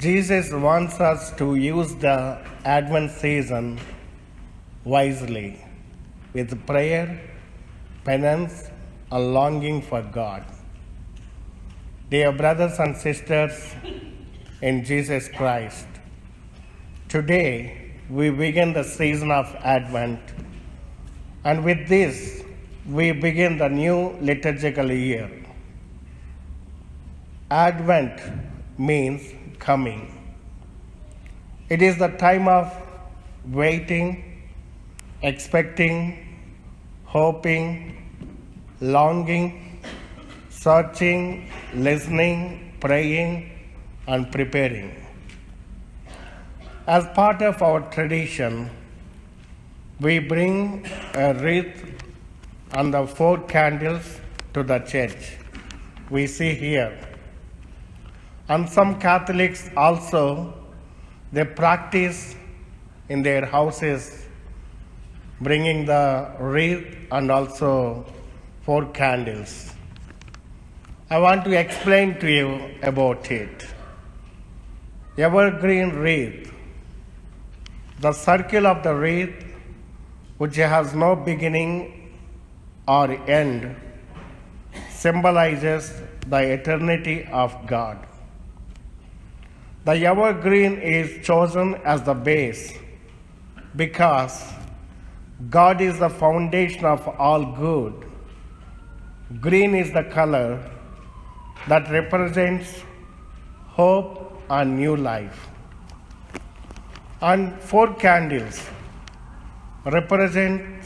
Jesus wants us to use the Advent season wisely with prayer, penance, and longing for God. Dear brothers and sisters in Jesus Christ, today we begin the season of Advent, and with this we begin the new liturgical year. Advent means coming. It is the time of waiting, expecting, hoping, longing, searching, listening, praying, and preparing. As part of our tradition, we bring a wreath and the 4 candles to the church. We see here. And some Catholics also, they practice in their houses bringing the wreath and also 4 candles. I want to explain to you about it. Evergreen wreath. The circle of the wreath, which has no beginning or end, symbolizes the eternity of God. The evergreen is chosen as the base because God is the foundation of all good. Green is the color that represents hope and new life. And 4 candles represent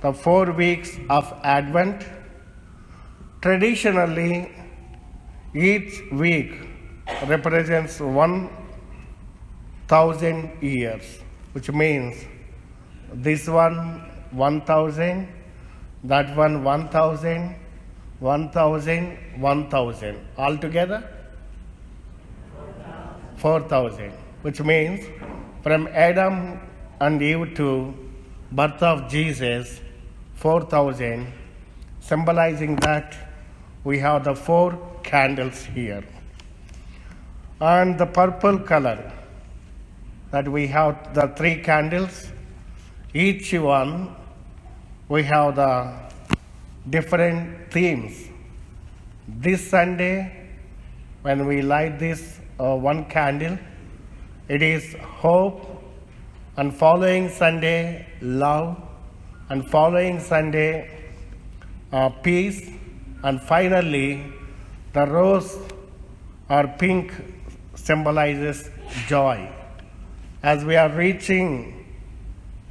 the 4 weeks of Advent. Traditionally, each week represents 1,000 years, which means this one 1,000, that one 1,000, 1,000, 1,000. Altogether 4,000, which means from Adam and Eve to birth of Jesus, 4,000, symbolizing that we have the 4 candles here. And the purple color, that we have the 3 candles. Each one, we have the different themes. This Sunday, when we light this 1 candle, it is hope, and following Sunday, love, and following Sunday, peace, and finally, the rose or pink symbolizes joy. As we are reaching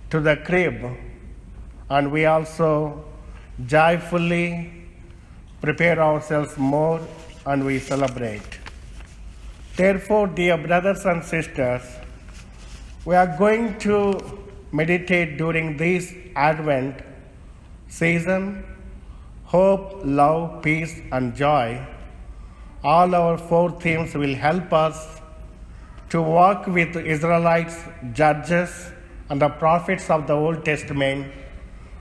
to the crib, and we also joyfully prepare ourselves more and we celebrate. Therefore, dear brothers and sisters, we are going to meditate during this Advent season, hope, love, peace, and joy. All our 4 themes will help us to walk with Israelites, judges, and the prophets of the Old Testament,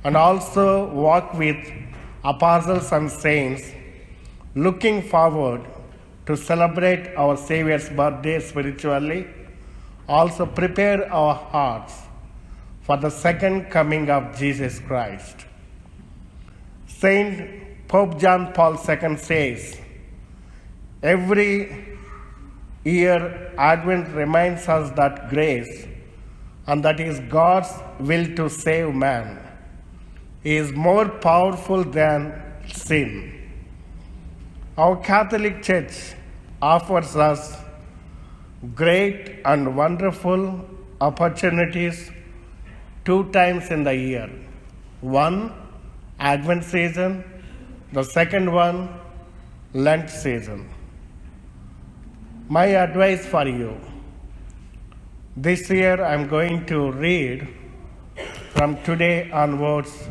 and also walk with apostles and saints, looking forward to celebrate our Savior's birthday spiritually, also prepare our hearts for the second coming of Jesus Christ. Saint Pope John Paul II says, every year Advent reminds us that grace, and that is God's will to save man, is more powerful than sin. Our Catholic Church offers us great and wonderful opportunities 2 times in the year. One, Advent season, the second one, Lent season. My advice for you, this year I'm going to read from today onwards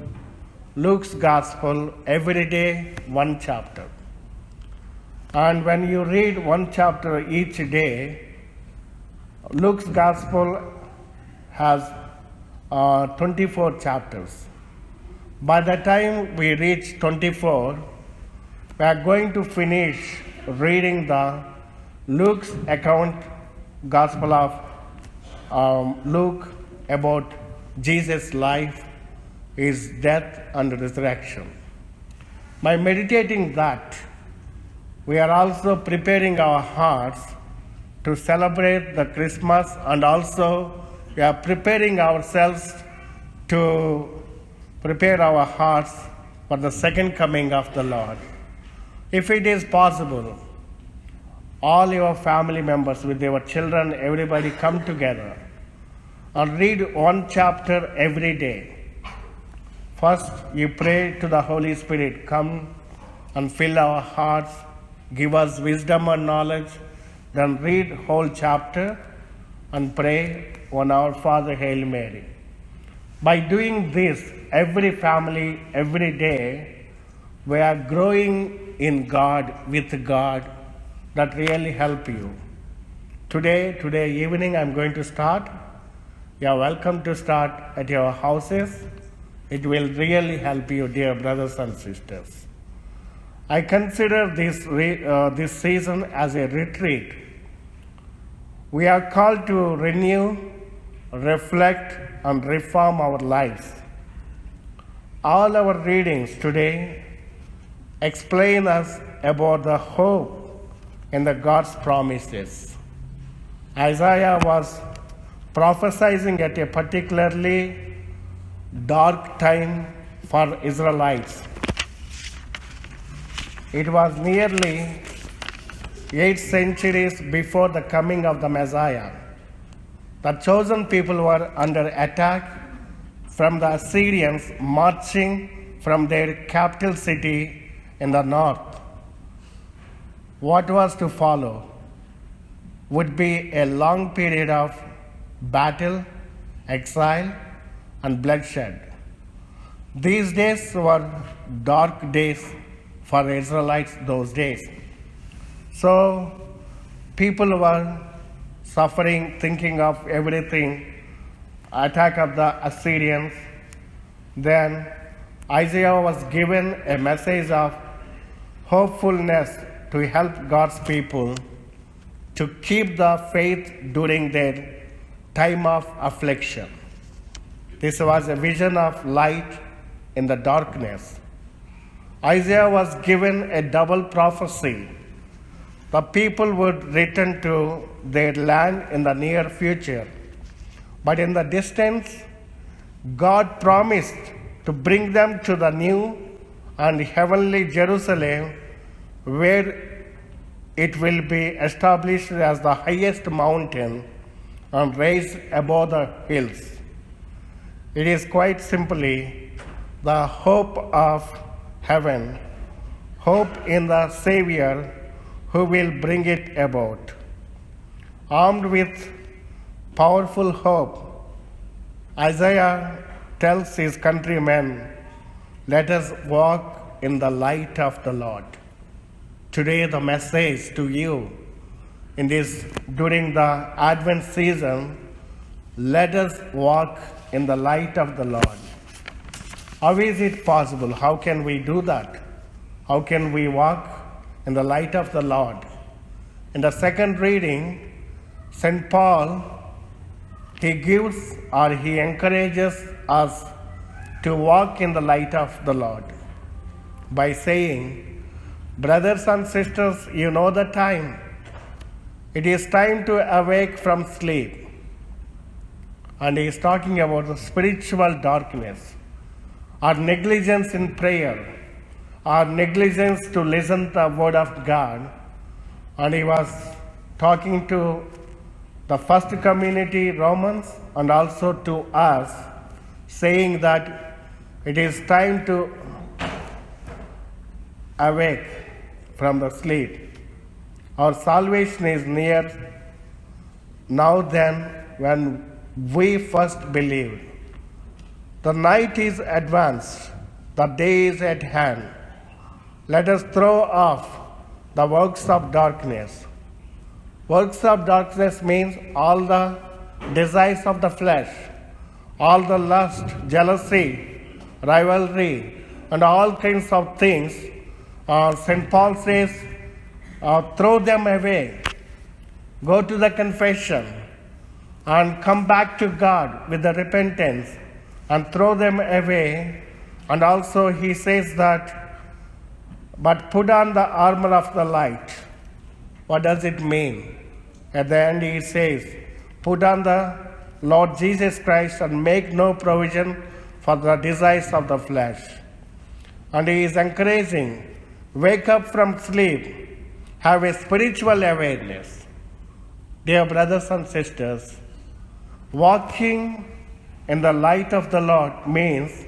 Luke's Gospel every day 1 chapter. And when you read 1 chapter each day, Luke's Gospel has 24 chapters. By the time we reach 24, we are going to finish reading the Luke's account Gospel of Luke about Jesus' life, his death and resurrection. By meditating that, we are also preparing our hearts to celebrate the Christmas, and also we are preparing ourselves to prepare our hearts for the second coming of the Lord. If it is possible, all your family members with your children, everybody come together and read one chapter every day. First, you pray to the Holy Spirit, come and fill our hearts, give us wisdom and knowledge. Then read whole chapter and pray on Our Father, Hail Mary. By doing this, every family, every day, we are growing in God, with God. That really help you. Today evening, I'm going to start. You are welcome to start at your houses. It will really help you, dear brothers and sisters. I consider this season as a retreat. We are called to renew, reflect, and reform our lives. All our readings today explain us about the hope in the God's promises. Isaiah was prophesying at a particularly dark time for Israelites. It was nearly 8 centuries before the coming of the Messiah. The chosen people were under attack from the Assyrians marching from their capital city in the north. What was to follow would be a long period of battle, exile, and bloodshed. These days were dark days for Israelites those days. So people were suffering, thinking of everything, attack of the Assyrians. Then Isaiah was given a message of hopefulness to help God's people to keep the faith during their time of affliction. This was a vision of light in the darkness. Isaiah was given a double prophecy. The people would return to their land in the near future. But in the distance, God promised to bring them to the new and heavenly Jerusalem, where it will be established as the highest mountain and raised above the hills. It is quite simply the hope of heaven, hope in the Savior who will bring it about. Armed with powerful hope, Isaiah tells his countrymen, let us walk in the light of the Lord. Today the message to you during the Advent season, let us walk in the light of the Lord. How is it possible? How can we do that? How can we walk in the light of the Lord? In the second reading, St. Paul, he encourages us to walk in the light of the Lord by saying, brothers and sisters, you know the time. It is time to awake from sleep. And he is talking about the spiritual darkness, our negligence in prayer, our negligence to listen to the word of God. And he was talking to the first community, Romans, and also to us, saying that it is time to awake from the sleep. Our salvation is near now than when we first believed. The night is advanced, the day is at hand. Let us throw off the works of darkness. Works of darkness means all the desires of the flesh, all the lust, jealousy, rivalry, and all kinds of things. St. Paul says, throw them away. go to the confession and come back to God with the repentance and throw them away. And also he says that, but put on the armor of the light. What does it mean? At the end he says, put on the Lord Jesus Christ and make no provision for the desires of the flesh. And he is encouraging, wake up from sleep, have a spiritual awareness. Dear brothers and sisters, walking in the light of the Lord means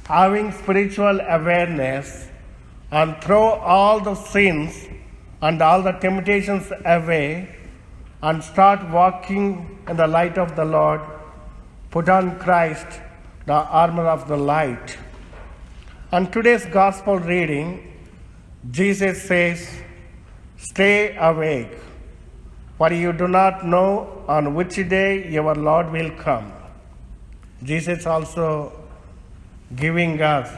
having spiritual awareness and throw all the sins and all the temptations away and start walking in the light of the Lord. Put on Christ, the armor of the light. And today's gospel reading, Jesus says, stay awake, for you do not know on which day your Lord will come. Jesus also giving us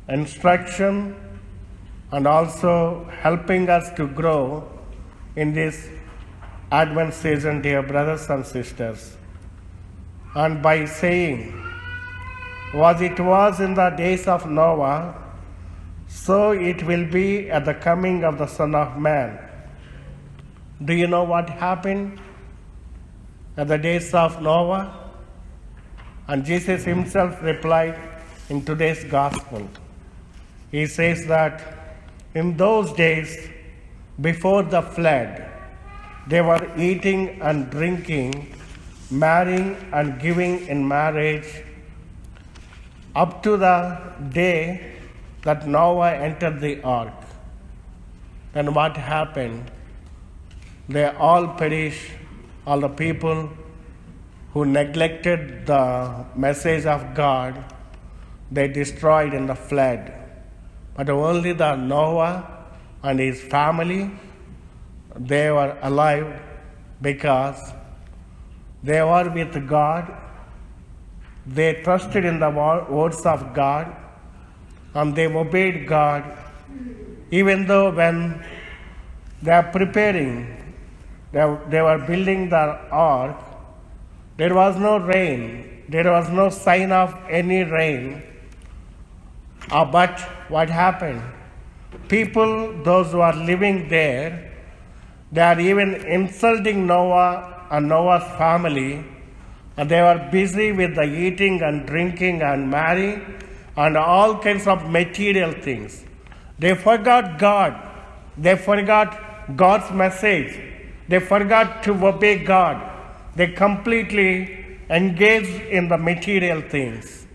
instruction and also helping us to grow in this Advent season, dear brothers and sisters. And by saying, as it was in the days of Noah, so it will be at the coming of the Son of Man. Do you know what happened at the days of Noah? And Jesus himself replied in today's gospel. He says that in those days before the flood, they were eating and drinking, marrying and giving in marriage up to the day that Noah entered the ark. And what happened? They all perished, all the people who neglected the message of God, they destroyed in the flood. But only the Noah and his family, they were alive because they were with God. They trusted in the words of God and they obeyed God. Even though when they are preparing, they were building the ark, there was no rain. There was no sign of any rain. But what happened? People, those who are living there, they are even insulting Noah and Noah's family. And they were busy with the eating and drinking and marrying and all kinds of material things. They forgot God. They forgot God's message. They forgot to obey God. They completely engaged in the material things.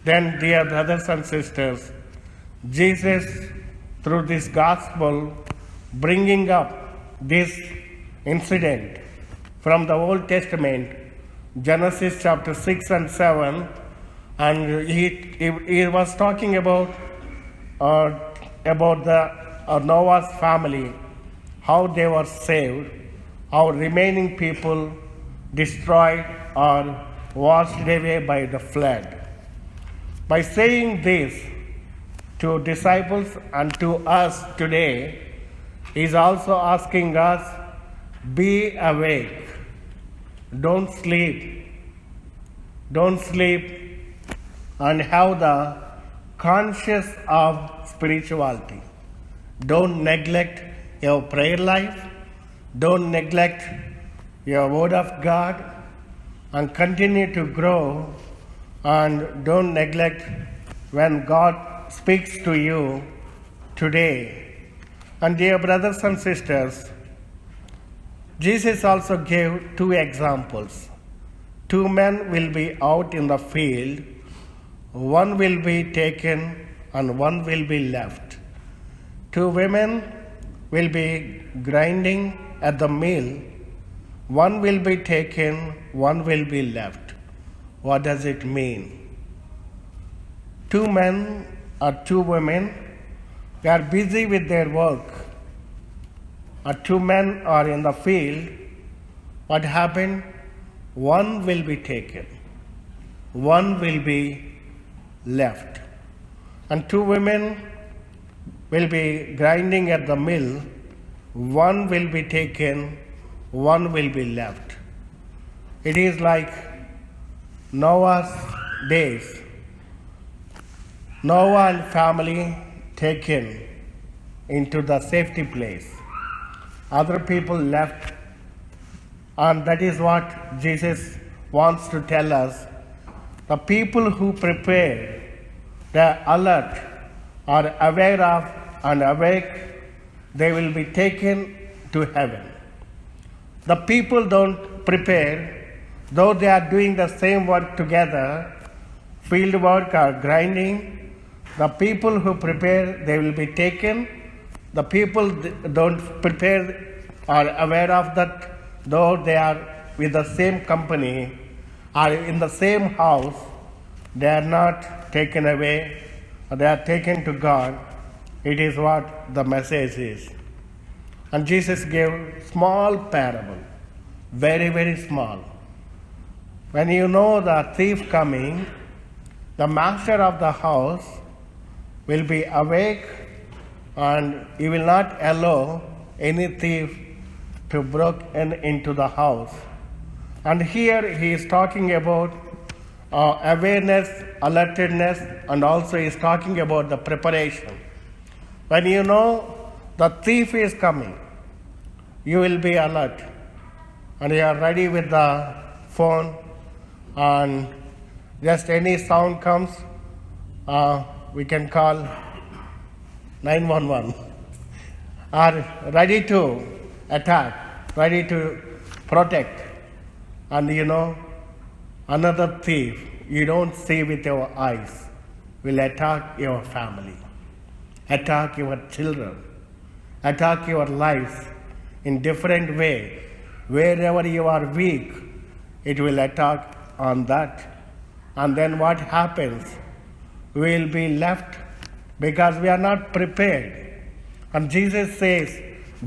Then, dear brothers and sisters, Jesus, through this gospel, bringing up this incident from the Old Testament, Genesis chapter 6 and 7, and he was talking about the Noah's family, how they were saved, how remaining people destroyed or washed away by the flood. By saying this to disciples and to us today, he is also asking us, be awake, don't sleep, and have the conscious of spirituality. Don't neglect your prayer life, don't neglect your word of God, and continue to grow, and don't neglect when God speaks to you today. And dear brothers and sisters, Jesus also gave two examples. Two men will be out in the field, one will be taken and one will be left. Two women will be grinding at the mill, one will be taken, one will be left. What does it mean? Two men or two women, they are busy with their work. Two men are in the field. What happened? One will be taken, one will be left. And two women will be grinding at the mill, one will be taken, one will be left. It is like Noah's days. Noah and family taken into the safety place. Other people left, and that is what Jesus wants to tell us. The people who prepare, they are alert, are aware of and awake, they will be taken to heaven. The people don't prepare, though they are doing the same work together, field work or grinding. The people who prepare, they will be taken. The people don't prepare are aware of that, though they are with the same company or in the same house, they are not taken away, they are taken to God. It is what the message is. And Jesus gave small parable, very, very small. When you know the thief coming, the master of the house will be awake and he will not allow any thief to break into the house. And here he is talking about awareness, alertedness, and also he is talking about the preparation. When you know the thief is coming, you will be alert and you are ready with the phone, and just any sound comes, we can call 911. Are ready to attack, ready to protect. And you know, another thief you don't see with your eyes will attack your family, attack your children, attack your lives in different way. Wherever you are weak, it will attack on that. And then what happens? We will be left because we are not prepared. And Jesus says,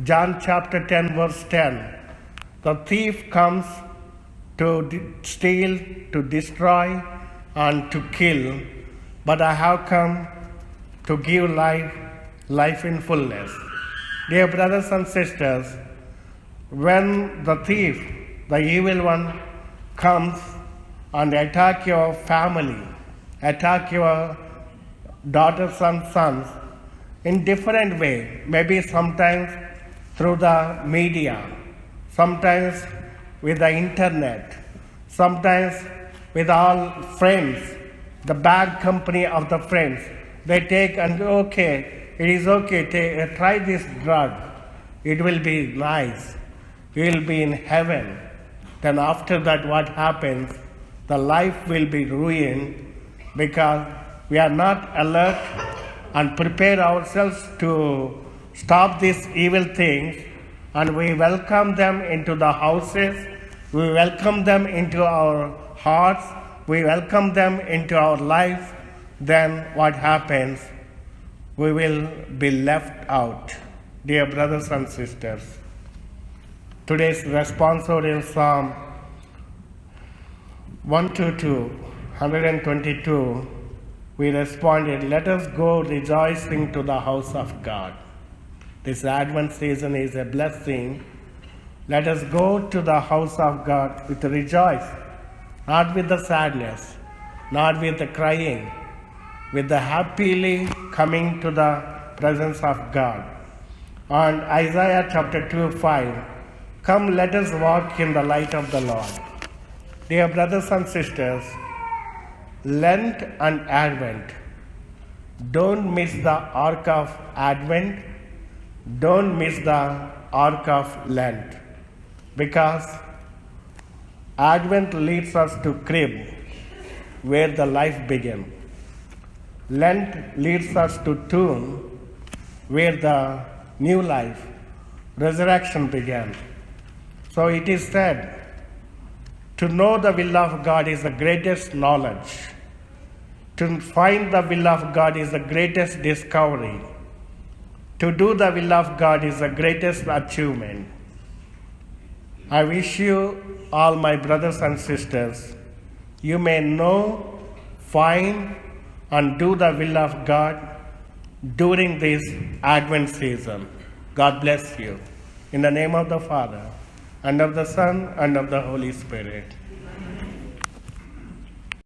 John chapter 10 verse 10, the thief comes to steal, to destroy, and to kill, but I have come to give life, life in fullness. Dear brothers and sisters, when the thief, the evil one, comes and attack your family, attack your daughters and sons in different way, maybe sometimes through the media, sometimes with the internet, sometimes with all friends, the bad company of the friends. They take and okay, it is okay, try this drug, it will be nice, you will be in heaven. Then after that what happens? The life will be ruined because we are not alert and prepare ourselves to stop these evil things, and we welcome them into the houses, we welcome them into our hearts, we welcome them into our life. Then what happens? We will be left out. Dear brothers and sisters, today's responsorial Psalm 122, we responded, let us go rejoicing to the house of God. This Advent season is a blessing. Let us go to the house of God with rejoice, not with the sadness, not with the crying, with the happily coming to the presence of God. And Isaiah chapter 2:5, come let us walk in the light of the Lord. Dear brothers and sisters, Lent and Advent, don't miss the arc of Advent, don't miss the arc of Lent, because Advent leads us to crib, where the life began. Lent leads us to tomb, where the new life, resurrection began. So it is said, to know the will of God is the greatest knowledge. To find the will of God is the greatest discovery. To do the will of God is the greatest achievement. I wish you, all my brothers and sisters, you may know, find, and do the will of God during this Advent season. God bless you. In the name of the Father, and of the Son, and of the Holy Spirit.